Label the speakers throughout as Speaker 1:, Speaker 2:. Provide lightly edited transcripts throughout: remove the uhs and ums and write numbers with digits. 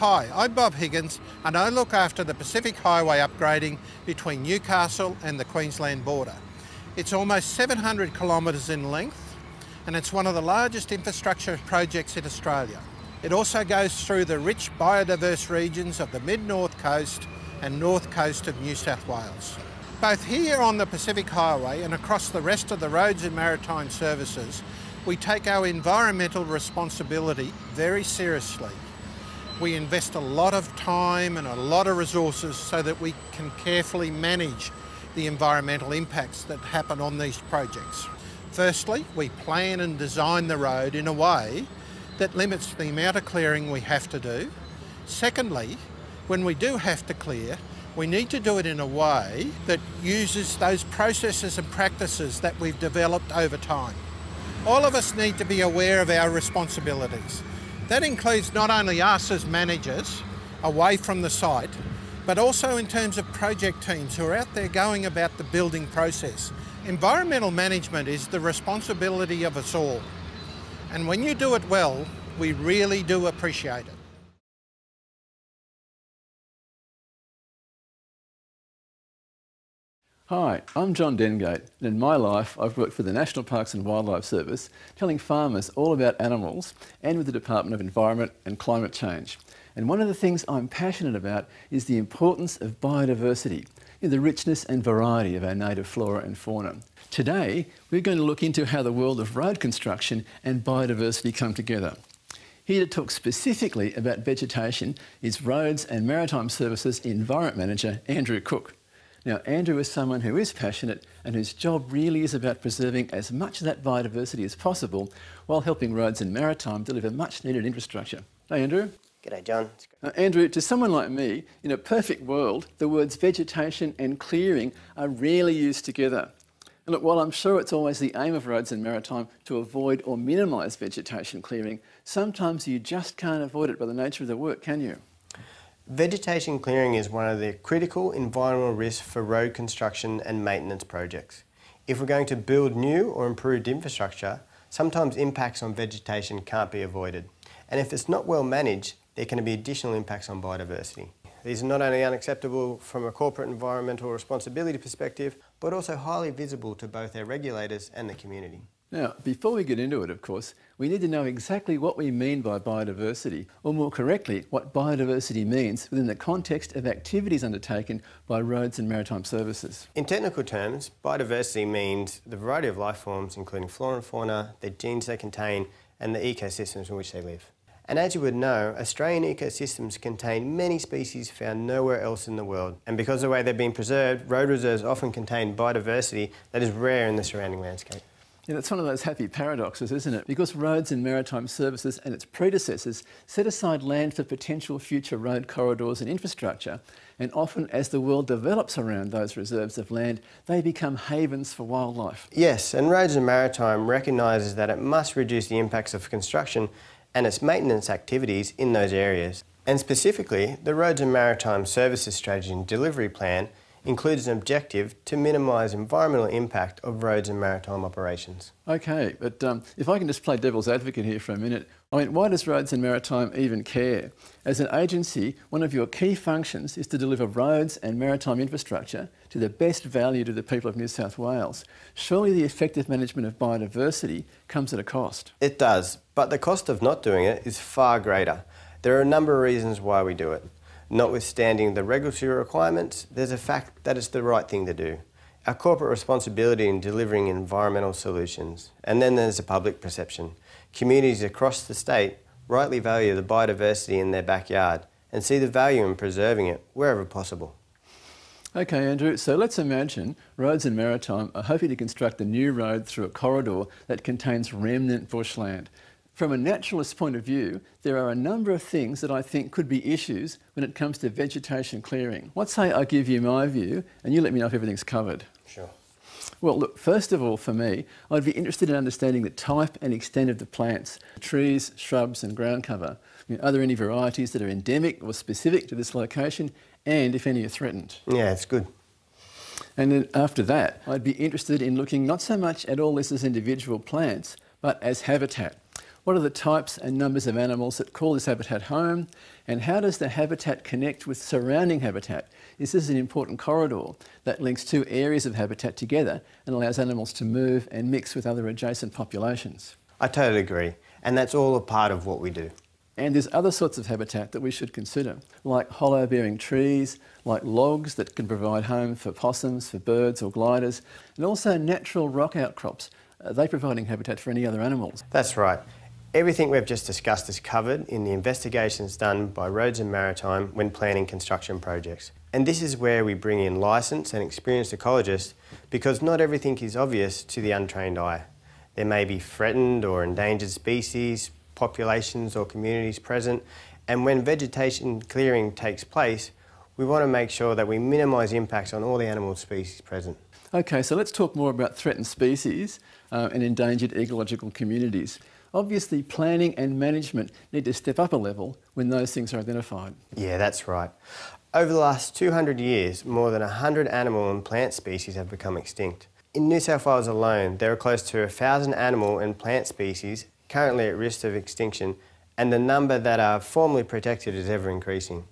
Speaker 1: Hi, I'm Bob Higgins and I look after the Pacific Highway upgrading between Newcastle and the Queensland border. It's almost 700 kilometres in length and it's one of the largest infrastructure projects in Australia. It also goes through the rich biodiverse regions of the mid-north coast and north coast of New South Wales. Both here on the Pacific Highway and across the rest of the Roads and Maritime Services, we take our environmental responsibility very seriously. We invest a lot of time and a lot of resources so that we can carefully manage the environmental impacts that happen on these projects. Firstly, we plan and design the road in a way that limits the amount of clearing we have to do. Secondly, when we do have to clear, we need to do it in a way that uses those processes and practices that we've developed over time. All of us need to be aware of our responsibilities. That includes not only us as managers away from the site, but also in terms of project teams who are out there going about the building process. Environmental management is the responsibility of us all. And when you do it well, we really do appreciate it.
Speaker 2: Hi, I'm John Dengate, and in my life I've worked for the National Parks and Wildlife Service, telling farmers all about animals, and with the Department of Environment and Climate Change. And one of the things I'm passionate about is the importance of biodiversity, the richness and variety of our native flora and fauna. Today, we're going to look into how the world of road construction and biodiversity come together. Here to talk specifically about vegetation is Roads and Maritime Services Environment Manager, Andrew Cook. Now, Andrew is someone who is passionate and whose job really is about preserving as much of that biodiversity as possible while helping Roads and Maritime deliver much needed infrastructure. Hey, Andrew.
Speaker 3: G'day, John.
Speaker 2: Andrew, to someone like me, in a perfect world, the words vegetation and clearing are rarely used together. And look, while I'm sure it's always the aim of Roads and Maritime to avoid or minimise vegetation clearing, sometimes you just can't avoid it by the nature of the work, can you?
Speaker 3: Vegetation clearing is one of the critical environmental risks for road construction and maintenance projects. If we're going to build new or improved infrastructure, sometimes impacts on vegetation can't be avoided. And if it's not well managed, there can be additional impacts on biodiversity. These are not only unacceptable from a corporate environmental responsibility perspective, but also highly visible to both our regulators and the community.
Speaker 2: Now, before we get into it, of course, we need to know exactly what we mean by biodiversity, or more correctly, what biodiversity means within the context of activities undertaken by Roads and Maritime Services.
Speaker 3: In technical terms, biodiversity means the variety of life forms, including flora and fauna, the genes they contain, and the ecosystems in which they live. And as you would know, Australian ecosystems contain many species found nowhere else in the world. And because of the way they've been preserved, road reserves often contain biodiversity that is rare in the surrounding landscape.
Speaker 2: Yeah, that's one of those happy paradoxes, isn't it? Because Roads and Maritime Services and its predecessors set aside land for potential future road corridors and infrastructure, and often as the world develops around those reserves of land, they become havens for wildlife.
Speaker 3: Yes, and Roads and Maritime recognises that it must reduce the impacts of construction and its maintenance activities in those areas. And specifically, the Roads and Maritime Services Strategy and Delivery Plan includes an objective to minimise environmental impact of roads and maritime operations.
Speaker 2: Okay, but if I can just play devil's advocate here for a minute, I mean, why does Roads and Maritime even care? As an agency, one of your key functions is to deliver roads and maritime infrastructure to the best value to the people of New South Wales. Surely the effective management of biodiversity comes at a cost.
Speaker 3: It does, but the cost of not doing it is far greater. There are a number of reasons why we do it. Notwithstanding the regulatory requirements, there's a fact that it's the right thing to do. Our corporate responsibility in delivering environmental solutions. And then there's the public perception. Communities across the state rightly value the biodiversity in their backyard and see the value in preserving it wherever possible.
Speaker 2: Okay, Andrew, so let's imagine Roads and Maritime are hoping to construct a new road through a corridor that contains remnant bushland. From a naturalist's point of view, there are a number of things that I think could be issues when it comes to vegetation clearing. Let's say I give you my view and you let me know if everything's covered.
Speaker 3: Sure.
Speaker 2: Well, look, first of all, for me, I'd be interested in understanding the type and extent of the plants, trees, shrubs and ground cover. I mean, are there any varieties that are endemic or specific to this location, and if any are threatened?
Speaker 3: Yeah, it's good.
Speaker 2: And then after that, I'd be interested in looking not so much at all this as individual plants, but as habitat. What are the types and numbers of animals that call this habitat home? And how does the habitat connect with surrounding habitat? This is an important corridor that links two areas of habitat together and allows animals to move and mix with other adjacent populations.
Speaker 3: I totally agree, and that's all a part of what we do.
Speaker 2: And there's other sorts of habitat that we should consider, like hollow-bearing trees, like logs that can provide home for possums, for birds or gliders, and also natural rock outcrops. Are they providing habitat for any other animals?
Speaker 3: That's right. Everything we've just discussed is covered in the investigations done by Roads and Maritime when planning construction projects. And this is where we bring in licensed and experienced ecologists, because not everything is obvious to the untrained eye. There may be threatened or endangered species, populations or communities present, and when vegetation clearing takes place, we want to make sure that we minimise impacts on all the animal species present.
Speaker 2: Okay, so let's talk more about threatened species and endangered ecological communities. Obviously, planning and management need to step up a level when those things are identified.
Speaker 3: Yeah, that's right. Over the last 200 years, more than 100 animal and plant species have become extinct. In New South Wales alone, there are close to 1,000 animal and plant species currently at risk of extinction, and the number that are formally protected is ever increasing.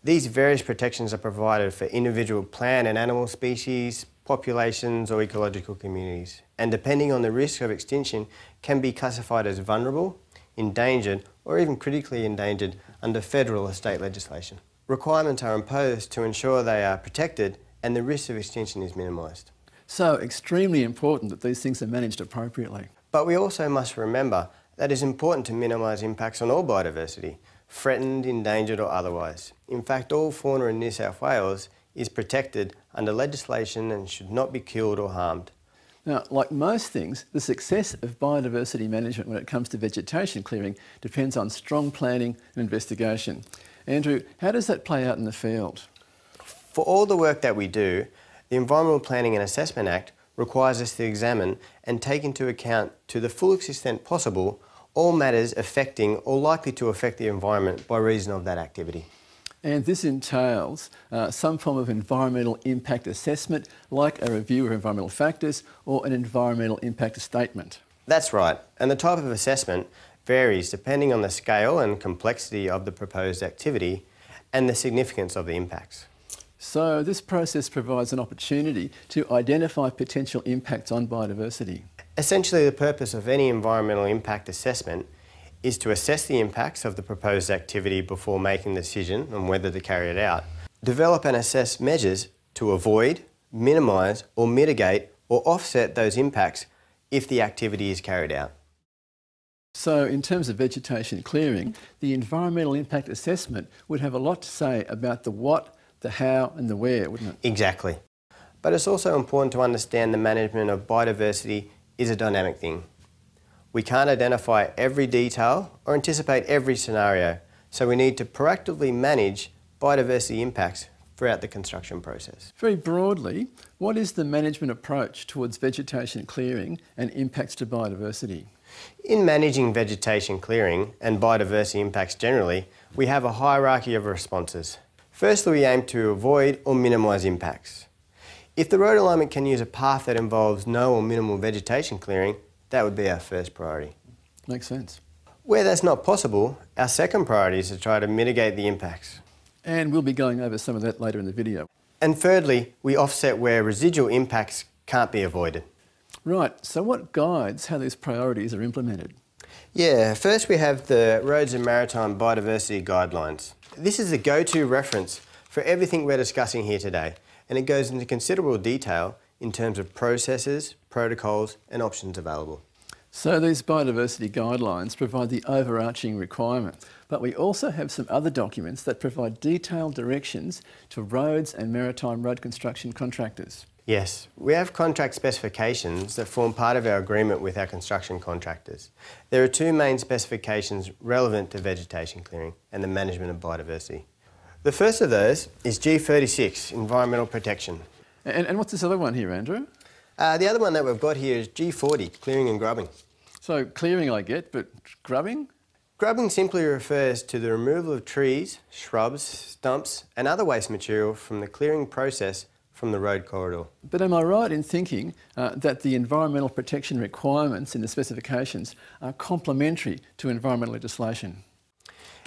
Speaker 3: These various protections are provided for individual plant and animal species, populations or ecological communities, and depending on the risk of extinction can be classified as vulnerable, endangered or even critically endangered under federal or state legislation. Requirements are imposed to ensure they are protected and the risk of extinction is minimised.
Speaker 2: So, extremely important that these things are managed appropriately.
Speaker 3: But we also must remember that it's important to minimise impacts on all biodiversity, threatened, endangered or otherwise. In fact, all fauna in New South Wales is protected under legislation and should not be killed or harmed.
Speaker 2: Now, like most things, the success of biodiversity management when it comes to vegetation clearing depends on strong planning and investigation. Andrew, how does that play out in the field?
Speaker 3: For all the work that we do, the Environmental Planning and Assessment Act requires us to examine and take into account to the fullest extent possible all matters affecting or likely to affect the environment by reason of that activity.
Speaker 2: And this entails some form of environmental impact assessment, like a review of environmental factors or an environmental impact statement.
Speaker 3: That's right, and the type of assessment varies depending on the scale and complexity of the proposed activity and the significance of the impacts.
Speaker 2: So this process provides an opportunity to identify potential impacts on biodiversity.
Speaker 3: Essentially, the purpose of any environmental impact assessment is to assess the impacts of the proposed activity before making the decision on whether to carry it out, develop and assess measures to avoid, minimise or mitigate or offset those impacts if the activity is carried out.
Speaker 2: So in terms of vegetation clearing, the environmental impact assessment would have a lot to say about the what, the how and the where, wouldn't it?
Speaker 3: Exactly. But it's also important to understand the management of biodiversity is a dynamic thing. We can't identify every detail or anticipate every scenario, so we need to proactively manage biodiversity impacts throughout the construction process.
Speaker 2: Very broadly, what is the management approach towards vegetation clearing and impacts to biodiversity?
Speaker 3: In managing vegetation clearing and biodiversity impacts generally, we have a hierarchy of responses. Firstly, we aim to avoid or minimise impacts. If the road alignment can use a path that involves no or minimal vegetation clearing, that would be our first priority.
Speaker 2: Makes sense.
Speaker 3: Where that's not possible, our second priority is to try to mitigate the impacts.
Speaker 2: And we'll be going over some of that later in the video.
Speaker 3: And thirdly, we offset where residual impacts can't be avoided.
Speaker 2: Right, so what guides how these priorities are implemented?
Speaker 3: Yeah, first we have the Roads and Maritime Biodiversity Guidelines. This is the go-to reference for everything we're discussing here today, and it goes into considerable detail in terms of processes, protocols and options available.
Speaker 2: So these biodiversity guidelines provide the overarching requirement, but we also have some other documents that provide detailed directions to roads and maritime road construction contractors.
Speaker 3: Yes, we have contract specifications that form part of our agreement with our construction contractors. There are two main specifications relevant to vegetation clearing and the management of biodiversity. The first of those is G36, Environmental Protection.
Speaker 2: And what's this other one here, Andrew?
Speaker 3: The other one that we've got here is G40, Clearing and Grubbing.
Speaker 2: So clearing I get, but grubbing?
Speaker 3: Grubbing simply refers to the removal of trees, shrubs, stumps and other waste material from the clearing process from the road corridor.
Speaker 2: But am I right in thinking that the environmental protection requirements in the specifications are complementary to environmental legislation?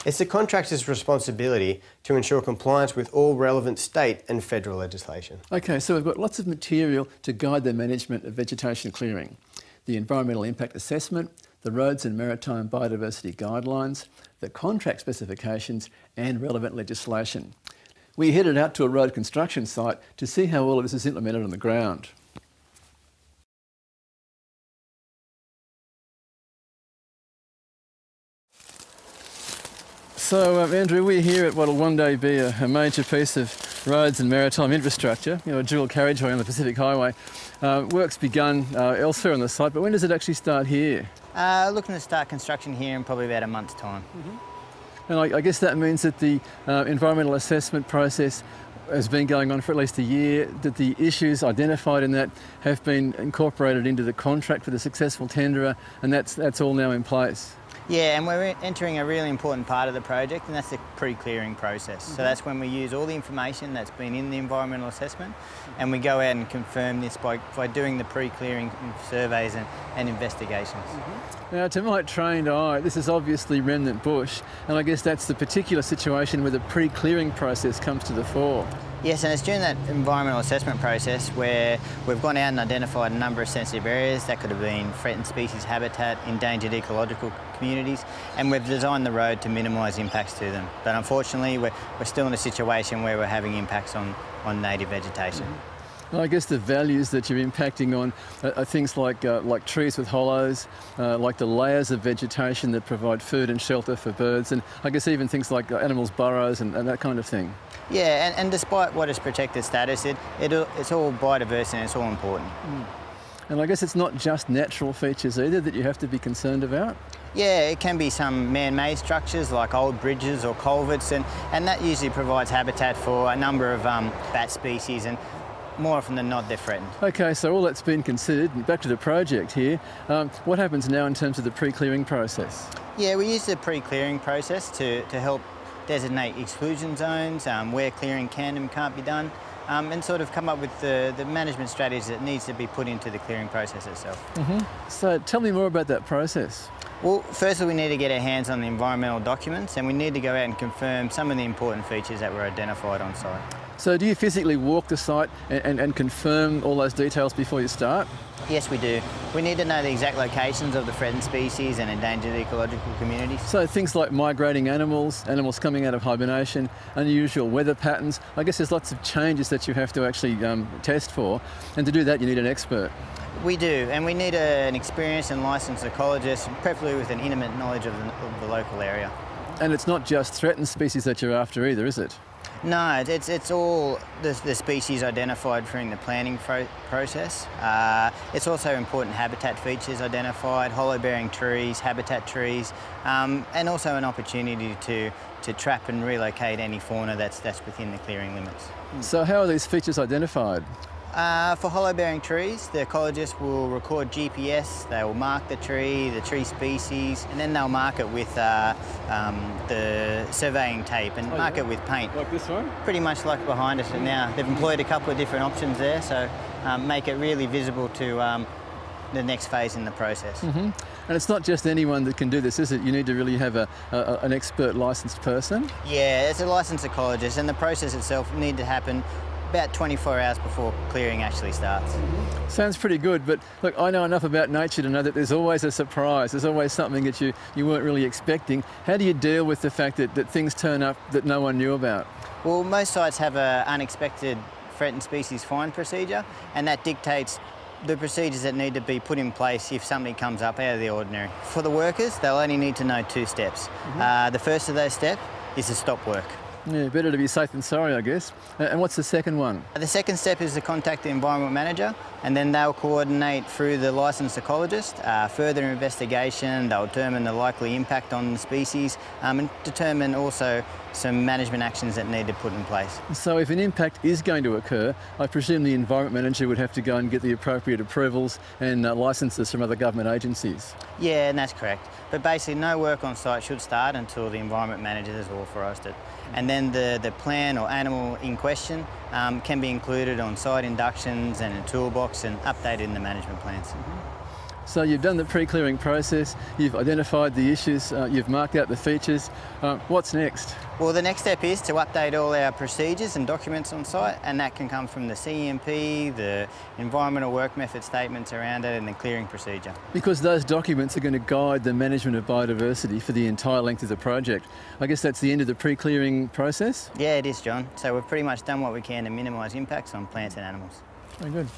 Speaker 3: It's the contractor's responsibility to ensure compliance with all relevant state and federal legislation.
Speaker 2: Okay, so we've got lots of material to guide the management of vegetation clearing. The environmental impact assessment, the Roads and Maritime Biodiversity guidelines, the contract specifications and relevant legislation. We headed out to a road construction site to see how all of this is implemented on the ground. So, Andrew, we're here at what will one day be a major piece of roads and maritime infrastructure, a dual carriageway on the Pacific Highway. Work's begun elsewhere on the site, but when does it actually start here?
Speaker 4: Looking to start construction here in probably about a month's time.
Speaker 2: And I guess that means that the environmental assessment process has been going on for at least a year, that the issues identified in that have been incorporated into the contract for the successful tenderer, and that's all now in place.
Speaker 4: Yeah, and we're entering a really important part of the project, and that's the pre-clearing process. So that's when we use all the information that's been in the environmental assessment, and we go out and confirm this by doing the pre-clearing surveys and investigations.
Speaker 2: Now, to my trained eye, this is obviously remnant bush, and I guess that's the particular situation where the pre-clearing process comes to the fore.
Speaker 4: Yes, and it's during that environmental assessment process where we've gone out and identified a number of sensitive areas. That could have been threatened species habitat, endangered ecological communities, and we've designed the road to minimise impacts to them. But unfortunately, we're still in a situation where we're having impacts on native vegetation.
Speaker 2: Well, I guess the values that you're impacting on are things like trees with hollows, like the layers of vegetation that provide food and shelter for birds, and I guess even things like animals' burrows and that kind of thing.
Speaker 4: Yeah, and despite what is protected status, it's all biodiversity and it's all important.
Speaker 2: And I guess it's not just natural features either that you have to be concerned about?
Speaker 4: Yeah, it can be some man-made structures like old bridges or culverts, and that usually provides habitat for a number of bat species, and more often than not, they're threatened. Okay,
Speaker 2: so all that's been considered, back to the project here, what happens now in terms of the pre-clearing process?
Speaker 4: Yeah, we use the pre-clearing process to help designate exclusion zones, where clearing can and can't be done, and sort of come up with the management strategies that needs to be put into the clearing process itself.
Speaker 2: So tell me more about that process.
Speaker 4: Well, firstly we need to get our hands on the environmental documents, and we need to go out and confirm some of the important features that were identified on site.
Speaker 2: So do you physically walk the site and confirm all those details before you start?
Speaker 4: Yes, we do. We need to know the exact locations of the threatened species and endangered ecological communities.
Speaker 2: So things like migrating animals coming out of hibernation, unusual weather patterns. I guess there's lots of changes that you have to actually test for, and to do that you need an expert.
Speaker 4: We do, and we need an experienced and licensed ecologist, preferably with an intimate knowledge of the local area.
Speaker 2: And it's not just threatened species that you're after either, is it?
Speaker 4: No, it's all the species identified during the planning process. It's also important habitat features identified, hollow-bearing trees, habitat trees, and also an opportunity to trap and relocate any fauna that's within the clearing limits.
Speaker 2: So how are these features identified?
Speaker 4: For hollow-bearing trees, the ecologist will record GPS, they will mark the tree species, and then they'll mark it with the surveying tape and mark it with paint.
Speaker 2: Like this one?
Speaker 4: Pretty much like behind us now. They've employed a couple of different options there, so make it really visible to the next phase in the process.
Speaker 2: And it's not just anyone that can do this, is it? You need to really have an expert licensed person?
Speaker 4: Yeah, it's a licensed ecologist, and the process itself needs to happen about 24 hours before clearing actually starts.
Speaker 2: Sounds pretty good, but look, I know enough about nature to know that there's always a surprise. There's always something that you weren't really expecting. How do you deal with the fact that things turn up that no one knew about?
Speaker 4: Well, most sites have an unexpected threatened species find procedure, and that dictates the procedures that need to be put in place if something comes up out of the ordinary. For the workers, they'll only need to know 2 steps. The first of those steps is to stop work.
Speaker 2: Yeah, better to be safe than sorry, I guess. And what's the second one?
Speaker 4: The second step is to contact the environment manager, and then they'll coordinate through the licensed ecologist, further investigation. They'll determine the likely impact on the species, and determine also some management actions that need to put in place.
Speaker 2: So if an impact is going to occur, I presume the environment manager would have to go and get the appropriate approvals and licences from other government agencies.
Speaker 4: Yeah, and that's correct. But basically no work on site should start until the environment manager has authorised it. And then the plant or animal in question can be included on site inductions and a toolbox and updated in the management plans.
Speaker 2: So you've done the pre-clearing process, you've identified the issues, you've marked out the features. What's next?
Speaker 4: Well, the next step is to update all our procedures and documents on site, and that can come from the CMP, the environmental work method statements around it, and the clearing procedure.
Speaker 2: Because those documents are going to guide the management of biodiversity for the entire length of the project. I guess that's the end of the pre-clearing process?
Speaker 4: Yeah, it is, John. So we've pretty much done what we can to minimise impacts on plants and animals.
Speaker 2: Very good.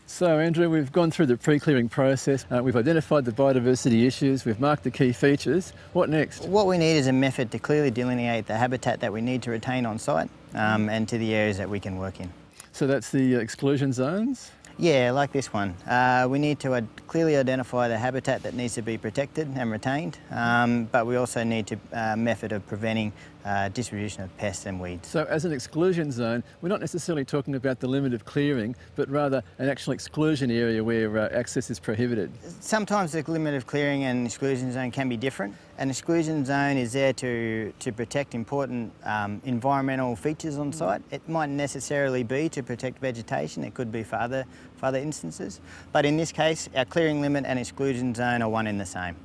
Speaker 2: So Andrew, we've gone through the pre-clearing process, we've identified the biodiversity issues, we've marked the key features. What next?
Speaker 4: What we need is a method to clearly delineate the habitat that we need to retain on site and to the areas that we can work in.
Speaker 2: So that's the exclusion zones?
Speaker 4: Yeah, like this one. We need to clearly identify the habitat that needs to be protected and retained, but we also need a method of preventing distribution of pests and weeds.
Speaker 2: So as an exclusion zone, we're not necessarily talking about the limit of clearing, but rather an actual exclusion area where access is prohibited.
Speaker 4: Sometimes the limit of clearing and exclusion zone can be different. An exclusion zone is there to protect important environmental features on site. It mightn't necessarily be to protect vegetation, it could be for other instances. But in this case, our clearing limit and exclusion zone are one and the same.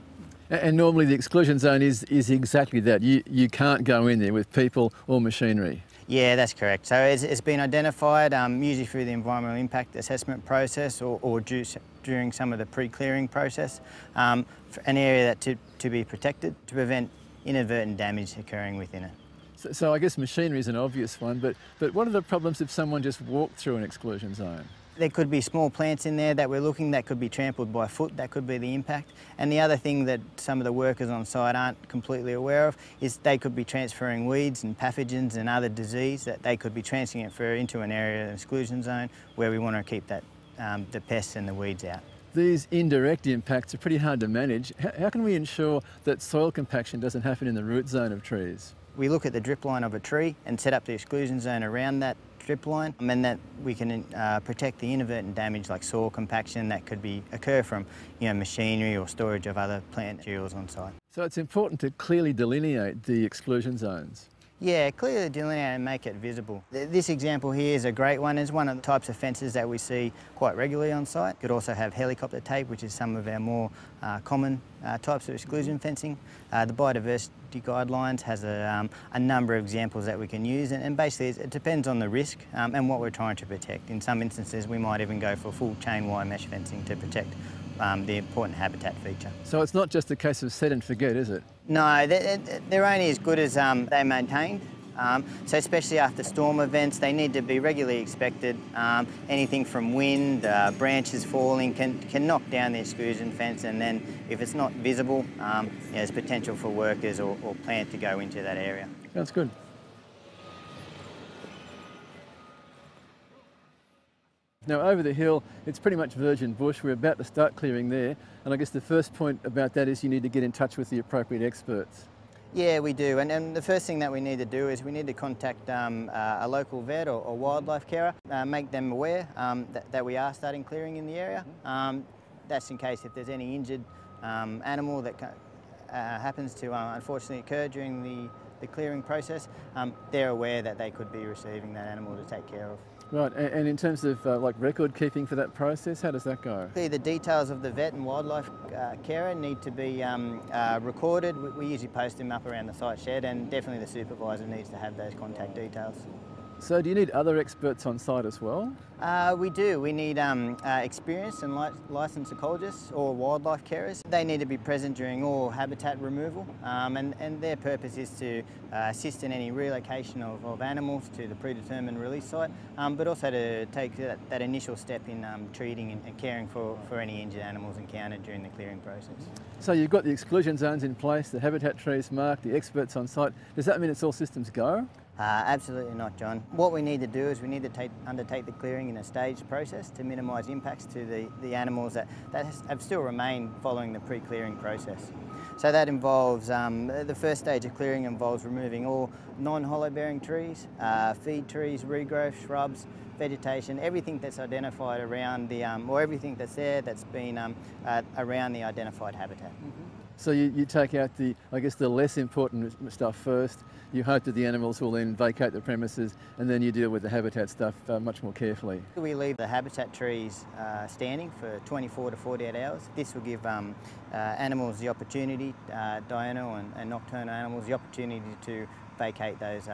Speaker 2: And normally the exclusion zone is exactly that. You can't go in there with people or machinery.
Speaker 4: Yeah, that's correct. So it's been identified usually through the environmental impact assessment process or during some of the pre-clearing process, an area that to be protected to prevent inadvertent damage occurring within it.
Speaker 2: So I guess machinery is an obvious one, but what are the problems if someone just walked through an exclusion zone?
Speaker 4: There could be small plants in there that we're looking that could be trampled by foot, that could be the impact. And the other thing that some of the workers on site aren't completely aware of is they could be transferring weeds and pathogens and other disease that they could be transferring it into an area, an exclusion zone, where we want to keep that, the pests and the weeds out.
Speaker 2: These indirect impacts are pretty hard to manage. How can we ensure that soil compaction doesn't happen in the root zone of trees?
Speaker 4: We look at the drip line of a tree and set up the exclusion zone around that drip line, and that we can protect the inadvertent damage like soil compaction that could occur from machinery or storage of other plant materials on site.
Speaker 2: So it's important to clearly delineate the exclusion zones.
Speaker 4: Yeah, clearly delineate and make it visible. This example here is a great one. It's one of the types of fences that we see quite regularly on site. Could also have helicopter tape, which is some of our more common types of exclusion fencing. The Biodiversity Guidelines has a number of examples that we can use, and basically it depends on the risk and what we're trying to protect. In some instances we might even go for full chain wire mesh fencing to protect the important habitat feature.
Speaker 2: So it's not just a case of set and forget, is it?
Speaker 4: No, they're only as good as they're maintained. So especially after storm events, they need to be regularly inspected. Anything from wind, branches falling can knock down the exclusion fence, and then if it's not visible, there's potential for workers or plant to go into that area.
Speaker 2: That's good. Now over the hill, it's pretty much virgin bush. We're about to start clearing there, and I guess the first point about that is you need to get in touch with the appropriate experts.
Speaker 4: Yeah, we do, and the first thing that we need to do is we need to contact a local vet or wildlife carer, make them aware that we are starting clearing in the area. That's in case if there's any injured animal that happens to unfortunately occur during the clearing process, they're aware that they could be receiving that animal to take care of.
Speaker 2: Right, and in terms of like record keeping for that process, how does that go?
Speaker 4: The details of the vet and wildlife carer need to be recorded. We usually post them up around the site shed, and definitely the supervisor needs to have those contact details.
Speaker 2: So do you need other experts on site as well?
Speaker 4: We do. We need experienced and licensed ecologists or wildlife carers. They need to be present during all habitat removal, and their purpose is to assist in any relocation of animals to the predetermined release site, but also to take that initial step in treating and caring for any injured animals encountered during the clearing process.
Speaker 2: So you've got the exclusion zones in place, the habitat trees marked, the experts on site. Does that mean it's all systems go?
Speaker 4: Absolutely not, John. What we need to do is we need to undertake the clearing in a staged process to minimise impacts to the animals that have still remained following the pre-clearing process. So that involves, the first stage of clearing involves removing all non-hollow bearing trees, feed trees, regrowth, shrubs, vegetation, everything that's identified around the, or everything that's there that's been around the identified habitat.
Speaker 2: So you take out the, I guess, the less important stuff first. You hope that the animals will then vacate the premises, and then you deal with the habitat stuff much more carefully.
Speaker 4: We leave the habitat trees standing for 24 to 48 hours. This will give animals the opportunity, diurnal and nocturnal animals, the opportunity to vacate those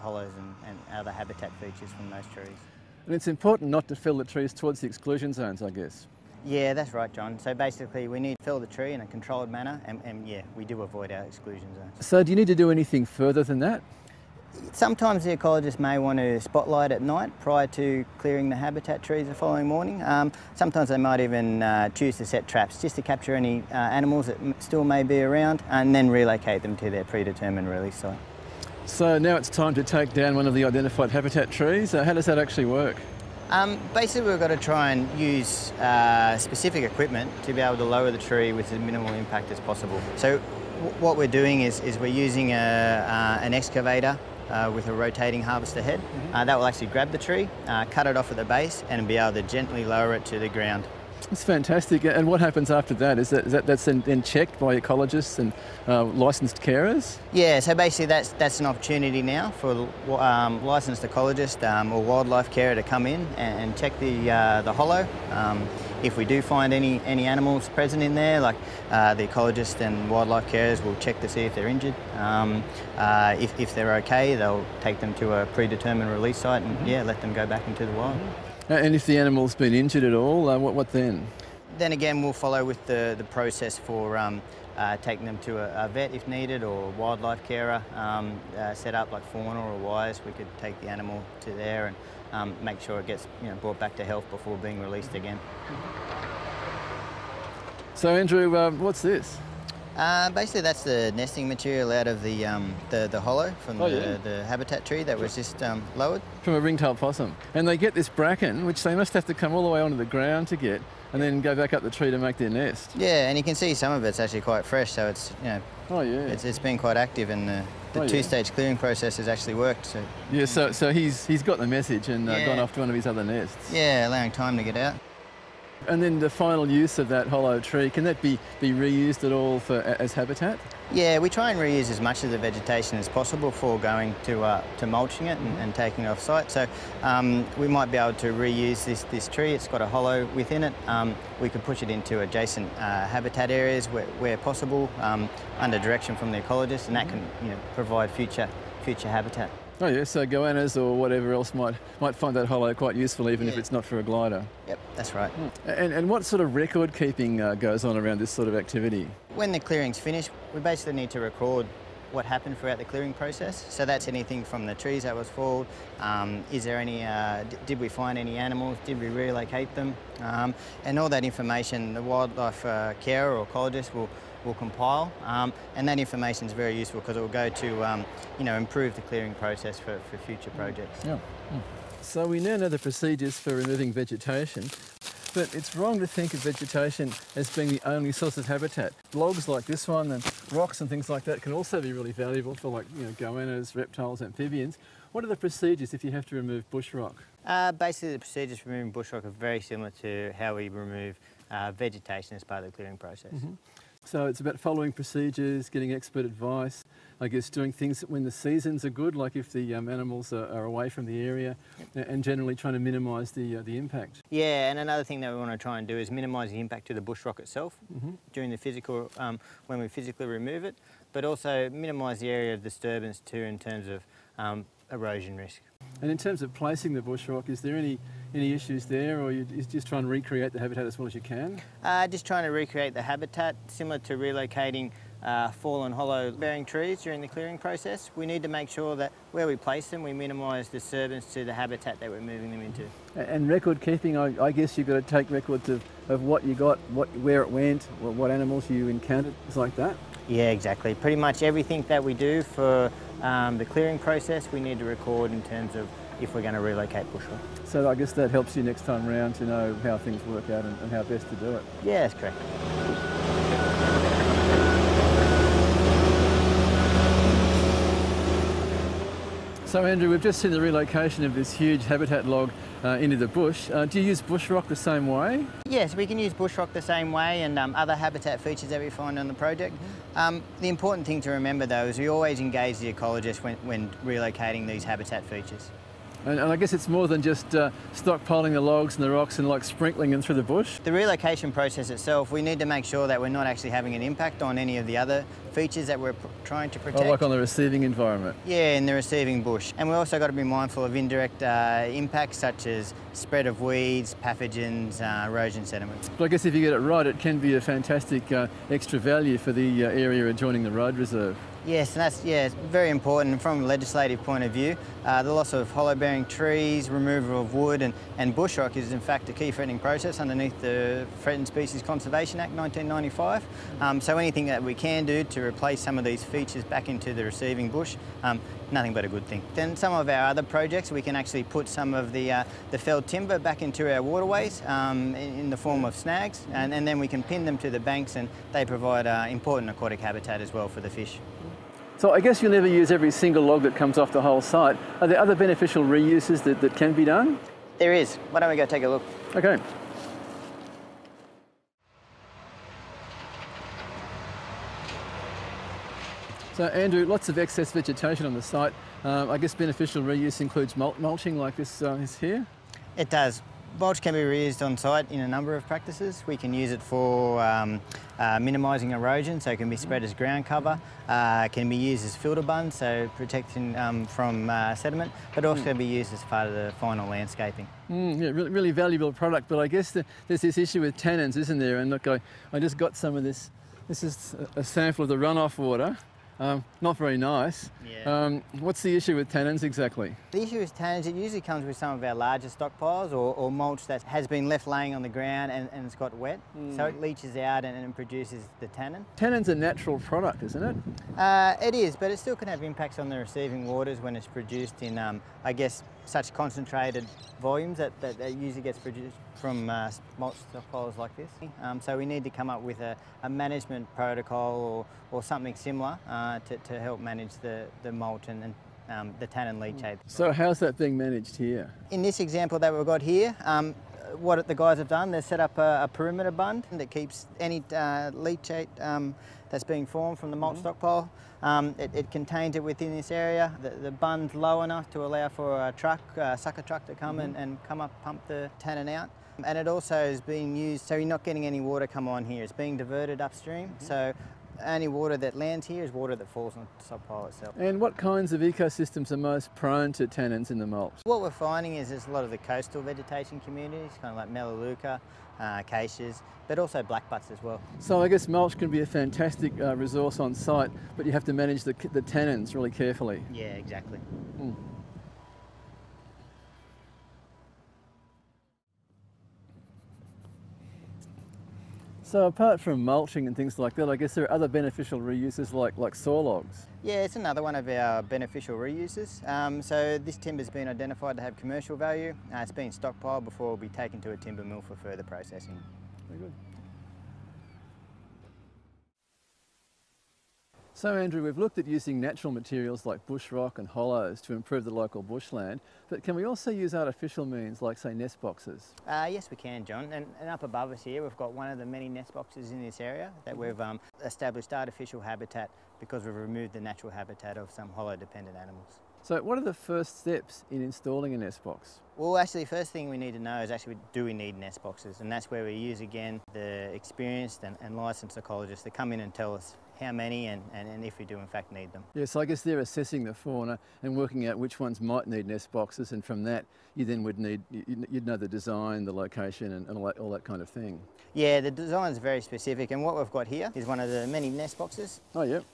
Speaker 4: hollows and other habitat features from those trees.
Speaker 2: And it's important not to fell the trees towards the exclusion zones, I guess.
Speaker 4: Yeah, that's right, John. So basically we need to fell the tree in a controlled manner and yeah, we do avoid our exclusion zones.
Speaker 2: So do you need to do anything further than that?
Speaker 4: Sometimes the ecologists may want to spotlight at night prior to clearing the habitat trees the following morning. Sometimes they might even choose to set traps just to capture any animals that still may be around and then relocate them to their predetermined release site.
Speaker 2: So now it's time to take down one of the identified habitat trees. How does that actually work?
Speaker 4: Basically we've got to try and use specific equipment to be able to lower the tree with as minimal impact as possible. So what we're doing is we're using an excavator with a rotating harvester head. That will actually grab the tree, cut it off at the base and be able to gently lower it to the ground.
Speaker 2: It's fantastic. And what happens after that? That's then checked by ecologists and licensed carers?
Speaker 4: Yeah, so basically that's an opportunity now for licensed ecologist or wildlife carer to come in and check the hollow. If we do find any animals present in there, like the ecologist and wildlife carers will check to see if they're injured. If they're okay, they'll take them to a predetermined release site and yeah, let them go back into the wild.
Speaker 2: And if the animal's been injured at all, what then?
Speaker 4: Then again, we'll follow with the process for taking them to a vet if needed, or wildlife carer set up like fauna or wires. We could take the animal to there and make sure it gets brought back to health before being released again.
Speaker 2: So Andrew, what's this?
Speaker 4: Basically that's the nesting material out of the hollow from the habitat tree that was just lowered.
Speaker 2: From a ring-tailed possum. And they get this bracken, which they must have to come all the way onto the ground to get, and then go back up the tree to make their nest.
Speaker 4: Yeah, and you can see some of it's actually quite fresh, so it's it's been quite active, and the two-stage clearing process has actually worked. So.
Speaker 2: Yeah, so he's got the message and gone off to one of his other nests.
Speaker 4: Yeah, allowing time to get out.
Speaker 2: And then the final use of that hollow tree, can that be reused at all as habitat?
Speaker 4: Yeah, we try and reuse as much of the vegetation as possible before going to mulching it and taking it off site. So we might be able to reuse this tree. It's got a hollow within it. We could push it into adjacent habitat areas where possible, under direction from the ecologist, and that can provide future habitat.
Speaker 2: Oh yeah, so goannas or whatever else might find that hollow quite useful, even if it's not for a glider.
Speaker 4: Yep, that's right.
Speaker 2: And what sort of record keeping goes on around this sort of activity?
Speaker 4: When the clearing's finished, we basically need to record what happened throughout the clearing process. So that's anything from the trees that was felled, is there any, did we find any animals, did we relocate them? And all that information the wildlife carer or ecologist will compile, and that information is very useful because it will go to improve the clearing process for future projects.
Speaker 2: Yeah. So we now know the procedures for removing vegetation, but it's wrong to think of vegetation as being the only source of habitat. Logs like this one and rocks and things like that can also be really valuable for goannas, reptiles, amphibians. What are the procedures if you have to remove bush rock?
Speaker 4: Basically the procedures for removing bush rock are very similar to how we remove vegetation as part of the clearing process.
Speaker 2: So it's about following procedures, getting expert advice, I guess doing things when the seasons are good, like if the animals are away from the area, and generally trying to minimise the impact.
Speaker 4: Yeah, and another thing that we want to try and do is minimise the impact to the bush rock itself during the physical, when we physically remove it, but also minimise the area of disturbance too in terms of erosion risk.
Speaker 2: And in terms of placing the bush rock, is there any issues there, or you just try and recreate the habitat as well as you can?
Speaker 4: Just trying to recreate the habitat, similar to relocating fallen hollow bearing trees during the clearing process. We need to make sure that where we place them, we minimise disturbance to the habitat that we're moving them into.
Speaker 2: And record keeping, I guess you've got to take records of what you got, where it went, what animals you encountered, things like that?
Speaker 4: Yeah, exactly. Pretty much everything that we do for the clearing process, we need to record in terms of if we're going to relocate bush rock.
Speaker 2: So I guess that helps you next time round to know how things work out and how best to do it.
Speaker 4: Yeah, that's correct.
Speaker 2: So Andrew, we've just seen the relocation of this huge habitat log into the bush. Do you use bush rock the same way?
Speaker 4: Yes, we can use bush rock the same way and other habitat features that we find on the project. The important thing to remember though is we always engage the ecologist when relocating these habitat features.
Speaker 2: And I guess it's more than just stockpiling the logs and the rocks and like sprinkling them through the bush?
Speaker 4: The relocation process itself, we need to make sure that we're not actually having an impact on any of the other features that we're trying to protect.
Speaker 2: Oh, like on the receiving environment?
Speaker 4: Yeah, in the receiving bush. And we've also got to be mindful of indirect impacts such as spread of weeds, pathogens, erosion sediment.
Speaker 2: But I guess if you get it right, it can be a fantastic extra value for the area adjoining the road reserve.
Speaker 4: Yes, and that's it's very important from a legislative point of view. The loss of hollow-bearing trees, removal of wood and bush rock is in fact a key threatening process underneath the Threatened Species Conservation Act 1995. So anything that we can do to replace some of these features back into the receiving bush, nothing but a good thing. Then some of our other projects, we can actually put some of the felled timber back into our waterways in the form of snags, and then we can pin them to the banks, and they provide important aquatic habitat as well for the fish.
Speaker 2: So I guess you'll never use every single log that comes off the whole site. Are there other beneficial reuses that can be done?
Speaker 4: There is. Why don't we go take a look?
Speaker 2: Okay. So Andrew, lots of excess vegetation on the site. I guess beneficial reuse includes mulching like this is here?
Speaker 4: It does. Mulch can be reused on site in a number of practices. We can use it for minimising erosion, so it can be spread as ground cover. It can be used as filter bunds, so protecting from sediment, but also can be used as part of the final landscaping.
Speaker 2: Yeah, really valuable product, but I guess there's this issue with tannins, isn't there? And look, I just got some of this. This is a sample of the runoff water. Not very nice.
Speaker 4: Yeah.
Speaker 2: What's the issue with tannins exactly?
Speaker 4: The issue with tannins, it usually comes with some of our larger stockpiles or mulch that has been left laying on the ground and it's got wet. So it leaches out and produces the tannin.
Speaker 2: Tannin's a natural product, isn't it?
Speaker 4: It is, but it still can have impacts on the receiving waters when it's produced in, I guess, such concentrated volumes that usually gets produced from mulch stockpiles like this. So we need to come up with a management protocol or something similar to help manage the mulch and the tannin leachate.
Speaker 2: So how's that being managed here?
Speaker 4: In this example that we've got here, what the guys have done, they've set up a perimeter bund that keeps any leachate that's being formed from the mulch stockpile. It contains it within this area. The bund's low enough to allow for a sucker truck to come and come up, pump the tannin out. And it also is being used, so you're not getting any water come on here. It's being diverted upstream. So only water that lands here is water that falls on the stockpile itself.
Speaker 2: And what kinds of ecosystems are most prone to tannins in the mulch?
Speaker 4: What we're finding is there's a lot of the coastal vegetation communities, kind of like Melaleuca, acacias, but also blackbutts as well.
Speaker 2: So I guess mulch can be a fantastic resource on site, but you have to manage the tannins really carefully.
Speaker 4: Yeah, exactly.
Speaker 2: So apart from mulching and things like that, I guess there are other beneficial reuses like saw logs.
Speaker 4: Yeah, it's another one of our beneficial reuses. So this timber's been identified to have commercial value. It's been stockpiled before it will be taken to a timber mill for further processing.
Speaker 2: Very good. So Andrew, we've looked at using natural materials like bush rock and hollows to improve the local bushland, but can we also use artificial means like, say, nest boxes?
Speaker 4: Yes, we can, John. And up above us here, we've got one of the many nest boxes in this area that we've established artificial habitat because we've removed the natural habitat of some hollow-dependent animals.
Speaker 2: So what are the first steps in installing a nest box?
Speaker 4: Well, actually, the first thing we need to know is actually, do we need nest boxes? And that's where we use, again, the experienced and licensed ecologists to come in and tell us how many and if we do in fact need them.
Speaker 2: Yes, I guess they're assessing the fauna and working out which ones might need nest boxes, and from that you then would need, you'd know the design, the location and all that kind of thing.
Speaker 4: Yeah, the design is very specific, and what we've got here is one of the many nest boxes.
Speaker 2: Oh, yep.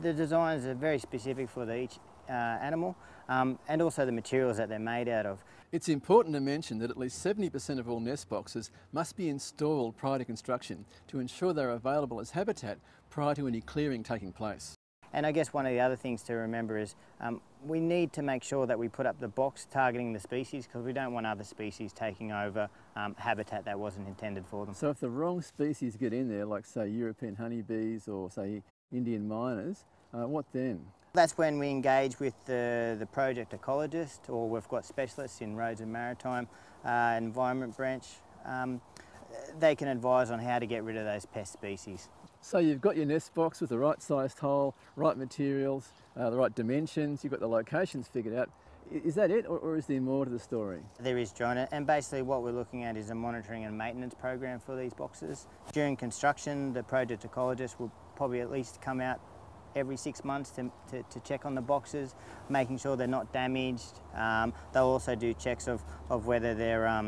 Speaker 4: The designs are very specific for each animal and also the materials that they're made out of.
Speaker 2: It's important to mention that at least 70% of all nest boxes must be installed prior to construction to ensure they're available as habitat prior to any clearing taking place.
Speaker 4: And I guess one of the other things to remember is we need to make sure that we put up the box targeting the species, because we don't want other species taking over habitat that wasn't intended for them.
Speaker 2: So if the wrong species get in there, like say European honeybees or say Indian miners, what then?
Speaker 4: That's when we engage with the project ecologist, or we've got specialists in Roads and Maritime Environment branch. They can advise on how to get rid of those pest species.
Speaker 2: So you've got your nest box with the right sized hole, right materials, the right dimensions, you've got the locations figured out. Is that it, or is there more to the story?
Speaker 4: There is, John, and basically what we're looking at is a monitoring and maintenance program for these boxes. During construction, the project ecologist will probably at least come out every 6 months to check on the boxes, making sure they're not damaged. They'll also do checks of whether they're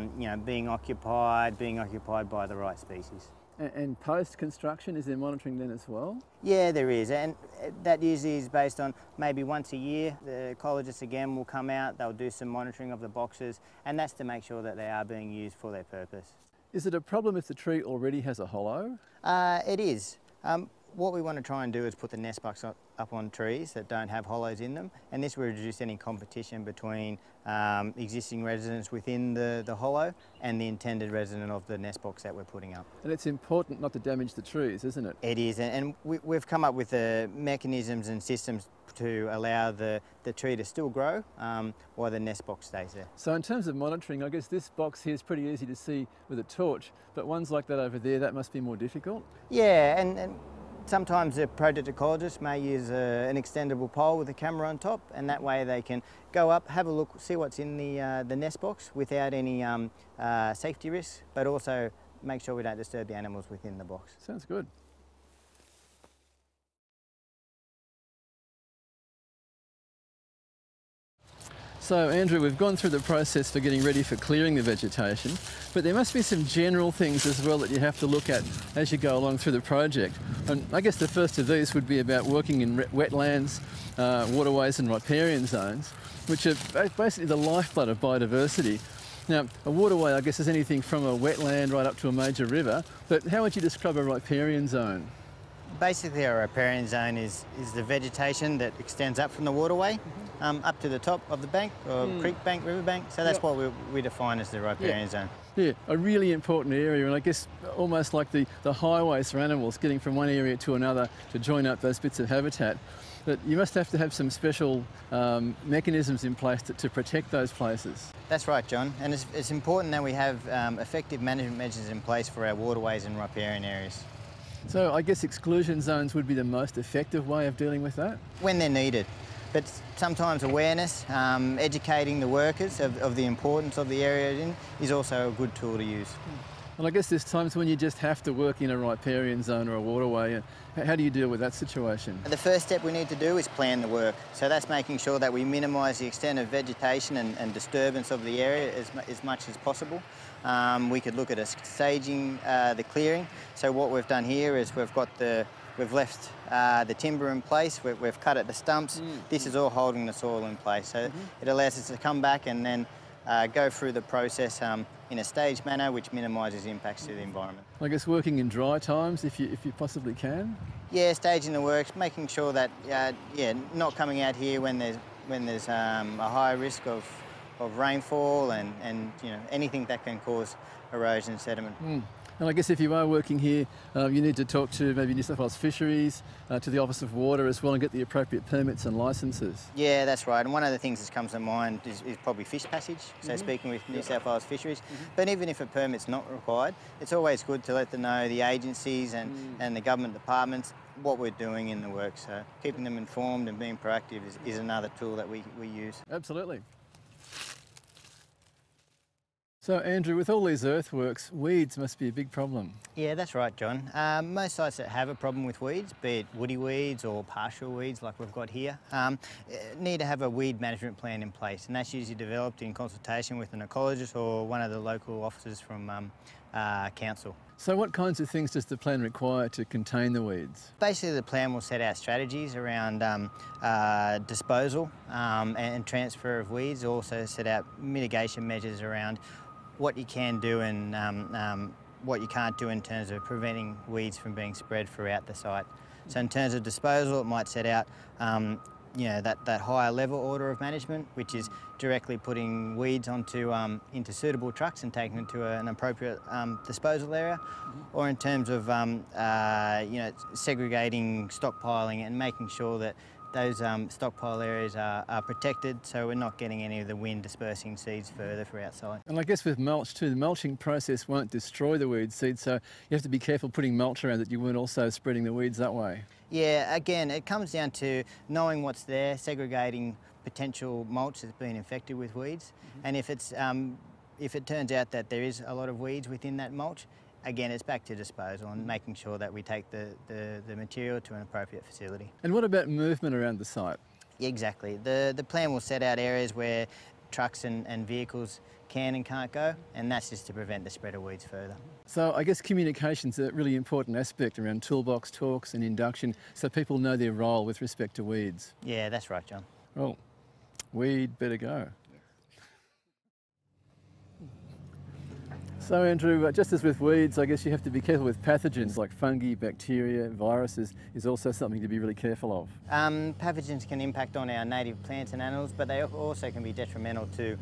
Speaker 4: being occupied by the right species.
Speaker 2: And post-construction, is there monitoring then as well?
Speaker 4: Yeah, there is, and that usually is based on maybe once a year. The ecologists again will come out, they'll do some monitoring of the boxes, and that's to make sure that they are being used for their purpose.
Speaker 2: Is it a problem if the tree already has a hollow?
Speaker 4: It is. What we want to try and do is put the nest box up on trees that don't have hollows in them, and this will reduce any competition between existing residents within the hollow and the intended resident of the nest box that we're putting up.
Speaker 2: And it's important not to damage the trees, isn't it?
Speaker 4: It is, and we've come up with mechanisms and systems to allow the tree to still grow while the nest box stays there.
Speaker 2: So in terms of monitoring, I guess this box here is pretty easy to see with a torch, but ones like that over there, that must be more difficult?
Speaker 4: Yeah, and sometimes the project ecologist may use an extendable pole with a camera on top, and that way they can go up, have a look, see what's in the nest box without any safety risks, but also make sure we don't disturb the animals within the box.
Speaker 2: Sounds good. So Andrew, we've gone through the process for getting ready for clearing the vegetation, but there must be some general things as well that you have to look at as you go along through the project. And I guess the first of these would be about working in wetlands, waterways and riparian zones, which are basically the lifeblood of biodiversity. Now, a waterway, I guess, is anything from a wetland right up to a major river, but how would you describe a riparian zone?
Speaker 4: Basically, a riparian zone is the vegetation that extends up from the waterway up to the top of the bank, or creek bank, river bank. So that's what we define as the riparian zone.
Speaker 2: Yeah, a really important area, and I guess almost like the highways for animals, getting from one area to another to join up those bits of habitat. But you must have to have some special mechanisms in place to protect those places.
Speaker 4: That's right, John, and it's important that we have effective management measures in place for our waterways and riparian areas.
Speaker 2: So I guess exclusion zones would be the most effective way of dealing with that?
Speaker 4: When they're needed, but sometimes awareness, educating the workers of the importance of the area in is also a good tool to use.
Speaker 2: And I guess there's times when you just have to work in a riparian zone or a waterway. How do you deal with that situation?
Speaker 4: The first step we need to do is plan the work. So that's making sure that we minimise the extent of vegetation and disturbance of the area as much as possible. We could look at staging the clearing. So what we've done here is we've left the timber in place, we've cut at the stumps. This is all holding the soil in place. So it allows us to come back and then go through the process in a staged manner, which minimises impacts to the environment.
Speaker 2: I guess working in dry times, if you possibly can? Yeah,
Speaker 4: staging the works, making sure that, not coming out here when there's a high risk of rainfall and anything that can cause erosion and sediment.
Speaker 2: And I guess if you are working here, you need to talk to maybe New South Wales Fisheries, to the Office of Water as well, and get the appropriate permits and licences.
Speaker 4: Yeah, that's right. And one of the things that comes to mind is probably fish passage, so speaking with New South Wales Fisheries. But even if a permit's not required, it's always good to let them know, the agencies and the government departments, what we're doing in the work. So keeping them informed and being proactive is another tool that we use.
Speaker 2: Absolutely. So Andrew, with all these earthworks, weeds must be a big problem.
Speaker 4: Yeah, that's right, John. Most sites that have a problem with weeds, be it woody weeds or partial weeds like we've got here, need to have a weed management plan in place, and that's usually developed in consultation with an ecologist or one of the local officers from council.
Speaker 2: So what kinds of things does the plan require to contain the weeds?
Speaker 4: Basically, the plan will set out strategies around disposal and transfer of weeds, also set out mitigation measures around what you can do and what you can't do in terms of preventing weeds from being spread throughout the site. So in terms of disposal, it might set out that higher level order of management, which is directly putting weeds into suitable trucks and taking them to an appropriate disposal area, or in terms of segregating, stockpiling, and making sure that those stockpile areas are protected, so we're not getting any of the wind dispersing seeds further for outside.
Speaker 2: And I guess with mulch too, the mulching process won't destroy the weed seed, so you have to be careful putting mulch around that you weren't also spreading the weeds that way.
Speaker 4: Yeah, again, it comes down to knowing what's there, segregating potential mulch that's been infected with weeds, and if it turns out that there is a lot of weeds within that mulch, again, it's back to disposal and making sure that we take the material to an appropriate facility.
Speaker 2: And what about movement around the site?
Speaker 4: Exactly. The plan will set out areas where trucks and vehicles can and can't go, and that's just to prevent the spread of weeds further.
Speaker 2: So I guess communication's a really important aspect around toolbox talks and induction, so people know their role with respect to weeds.
Speaker 4: Yeah, that's right, John.
Speaker 2: Well, we'd better go. So Andrew, just as with weeds, I guess you have to be careful with pathogens like fungi, bacteria, viruses is also something to be really careful of.
Speaker 4: Pathogens can impact on our native plants and animals, but they also can be detrimental to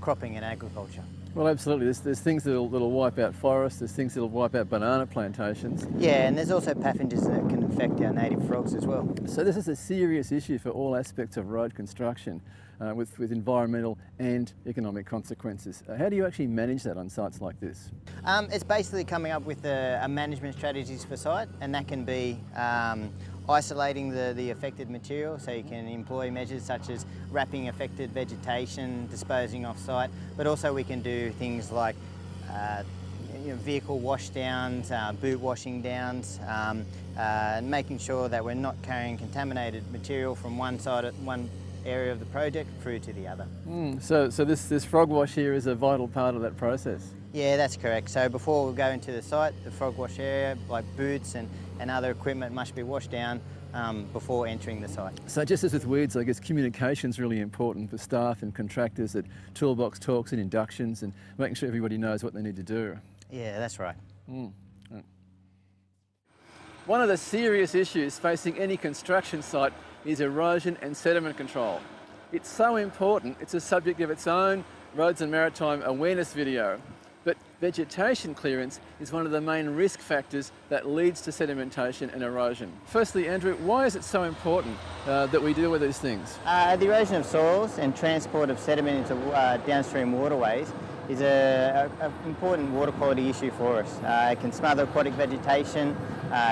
Speaker 4: cropping and agriculture.
Speaker 2: Well, absolutely. There's things that'll wipe out forests, there's things that'll wipe out banana plantations.
Speaker 4: Yeah, and there's also pathogens that can affect our native frogs as well.
Speaker 2: So this is a serious issue for all aspects of road construction with environmental and economic consequences. How do you actually manage that on sites like this?
Speaker 4: It's basically coming up with a management strategies for site, and that can be isolating the affected material, so you can employ measures such as wrapping affected vegetation, disposing off site, but also we can do things like vehicle wash downs, boot washing downs, and making sure that we're not carrying contaminated material from one area of the project through to the other.
Speaker 2: So this frog wash here is a vital part of that process?
Speaker 4: Yeah, that's correct. So before we go into the site, the frog wash area, like boots and other equipment, must be washed down before entering the site.
Speaker 2: So just as with weeds, I guess communication's really important for staff and contractors at toolbox talks and inductions and making sure everybody knows what they need to do.
Speaker 4: Yeah, that's right.
Speaker 2: One of the serious issues facing any construction site is erosion and sediment control. It's so important, it's a subject of its own Roads and Maritime awareness video. But vegetation clearance is one of the main risk factors that leads to sedimentation and erosion. Firstly, Andrew, why is it so important that we deal with these things?
Speaker 4: The erosion of soils and transport of sediment into downstream waterways is an important water quality issue for us. It can smother aquatic vegetation,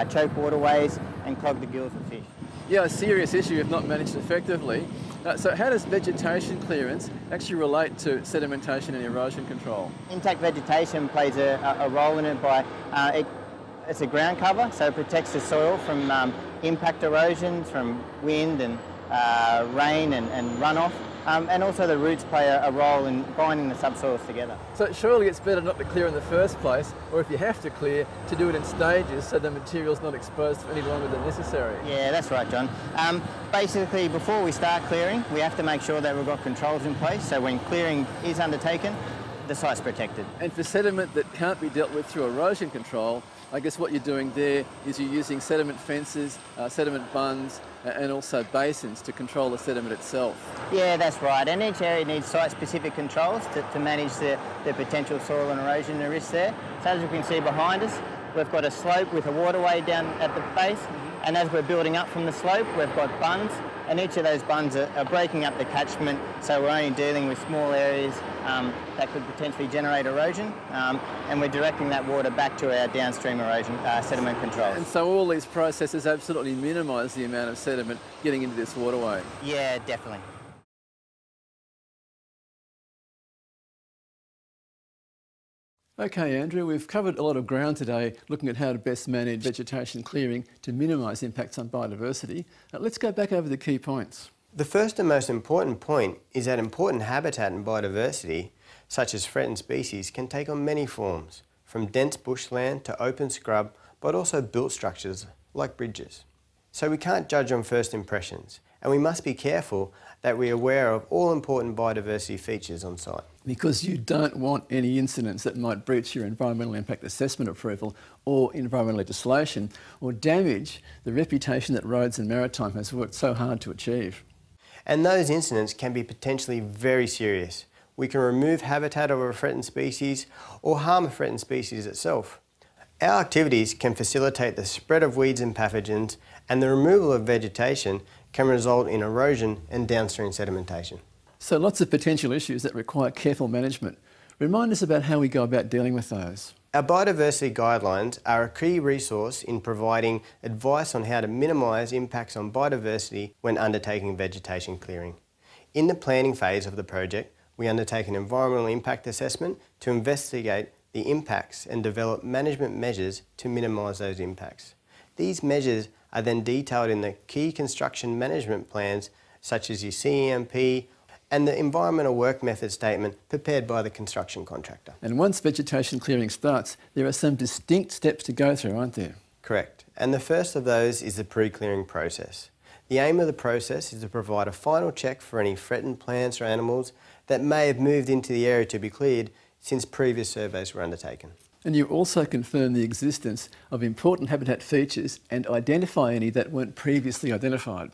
Speaker 4: choke waterways and clog the gills of fish.
Speaker 2: Yeah, a serious issue if not managed effectively. So how does vegetation clearance actually relate to sedimentation and erosion control?
Speaker 4: Intact vegetation plays a role in it by, it's a ground cover, so it protects the soil from impact erosions, from wind and rain and runoff. And also the roots play a role in binding the subsoils together.
Speaker 2: So surely it's better not to clear in the first place, or if you have to clear, to do it in stages so the material's not exposed for any longer than necessary.
Speaker 4: Yeah, that's right, John. Basically, before we start clearing, we have to make sure that we've got controls in place, so when clearing is undertaken, the site's protected.
Speaker 2: And for sediment that can't be dealt with through erosion control, I guess what you're doing there is you're using sediment fences, sediment bunds, and also basins to control the sediment itself.
Speaker 4: Yeah, that's right. And each area needs site-specific controls to manage the potential soil and erosion risks there. So as you can see behind us, we've got a slope with a waterway down at the base, and as we're building up from the slope, we've got bunds, and each of those bunds are breaking up the catchment, so we're only dealing with small areas that could potentially generate erosion, and we're directing that water back to our downstream erosion sediment controls.
Speaker 2: And so all these processes absolutely minimise the amount of sediment getting into this waterway?
Speaker 4: Yeah, definitely.
Speaker 2: Okay, Andrew, we've covered a lot of ground today looking at how to best manage vegetation clearing to minimise impacts on biodiversity. Let's go back over the key points.
Speaker 3: The first and most important point is that important habitat and biodiversity, such as threatened species, can take on many forms, from dense bushland to open scrub, but also built structures like bridges. So we can't judge on first impressions, and we must be careful that we're aware of all important biodiversity features on site.
Speaker 2: Because you don't want any incidents that might breach your environmental impact assessment approval or environmental legislation or damage the reputation that Roads and Maritime has worked so hard to achieve.
Speaker 3: And those incidents can be potentially very serious. We can remove habitat of a threatened species or harm a threatened species itself. Our activities can facilitate the spread of weeds and pathogens, and the removal of vegetation can result in erosion and downstream sedimentation.
Speaker 2: So lots of potential issues that require careful management. Remind us about how we go about dealing with those.
Speaker 3: Our biodiversity guidelines are a key resource in providing advice on how to minimise impacts on biodiversity when undertaking vegetation clearing. In the planning phase of the project, we undertake an environmental impact assessment to investigate the impacts and develop management measures to minimise those impacts. These measures are then detailed in the key construction management plans such as your CEMP and the environmental work method statement prepared by the construction contractor.
Speaker 2: And once vegetation clearing starts, there are some distinct steps to go through, aren't there?
Speaker 3: Correct. And the first of those is the pre-clearing process. The aim of the process is to provide a final check for any threatened plants or animals that may have moved into the area to be cleared since previous surveys were undertaken.
Speaker 2: And you also confirm the existence of important habitat features and identify any that weren't previously identified.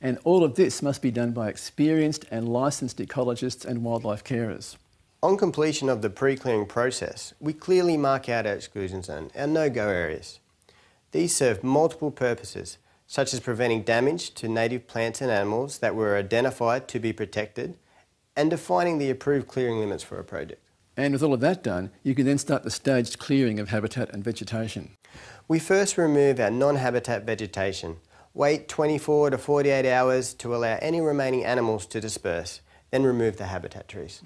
Speaker 2: And all of this must be done by experienced and licensed ecologists and wildlife carers.
Speaker 3: On completion of the pre-clearing process, we clearly mark out our exclusion zone, our no-go areas. These serve multiple purposes, such as preventing damage to native plants and animals that were identified to be protected, and defining the approved clearing limits for a project.
Speaker 2: And with all of that done, you can then start the staged clearing of habitat and vegetation.
Speaker 3: We first remove our non-habitat vegetation, wait 24 to 48 hours to allow any remaining animals to disperse, then remove the habitat trees.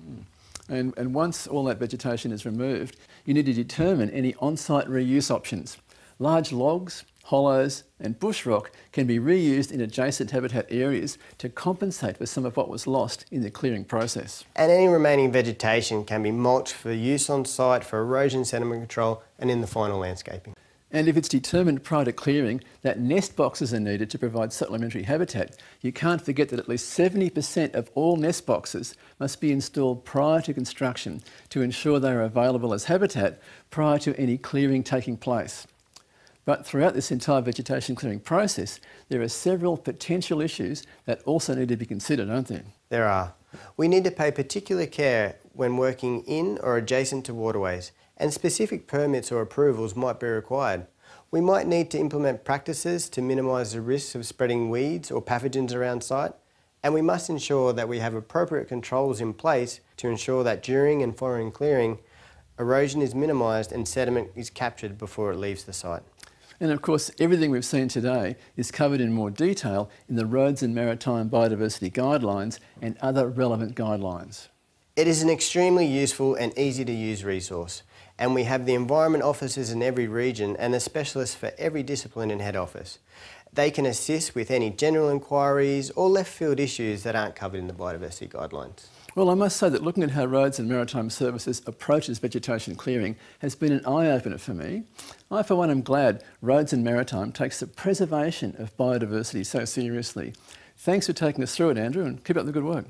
Speaker 2: And once all that vegetation is removed, you need to determine any on-site reuse options. Large logs, hollows and bush rock can be reused in adjacent habitat areas to compensate for some of what was lost in the clearing process.
Speaker 3: And any remaining vegetation can be mulched for use on site for erosion, sediment control and in the final landscaping.
Speaker 2: And if it's determined prior to clearing that nest boxes are needed to provide supplementary habitat, you can't forget that at least 70% of all nest boxes must be installed prior to construction to ensure they are available as habitat prior to any clearing taking place. But throughout this entire vegetation clearing process, there are several potential issues that also need to be considered, aren't there?
Speaker 3: There are. We need to pay particular care when working in or adjacent to waterways, and specific permits or approvals might be required. We might need to implement practices to minimise the risks of spreading weeds or pathogens around site, and we must ensure that we have appropriate controls in place to ensure that during and following clearing, erosion is minimised and sediment is captured before it leaves the site.
Speaker 2: And of course, everything we've seen today is covered in more detail in the Roads and Maritime Biodiversity Guidelines and other relevant guidelines.
Speaker 3: It is an extremely useful and easy to use resource, and we have the environment officers in every region and a specialist for every discipline in head office. They can assist with any general inquiries or left field issues that aren't covered in the biodiversity guidelines.
Speaker 2: Well, I must say that looking at how Roads and Maritime Services approaches vegetation clearing has been an eye-opener for me. I, for one, am glad Roads and Maritime takes the preservation of biodiversity so seriously. Thanks for taking us through it, Andrew, and keep up the good work.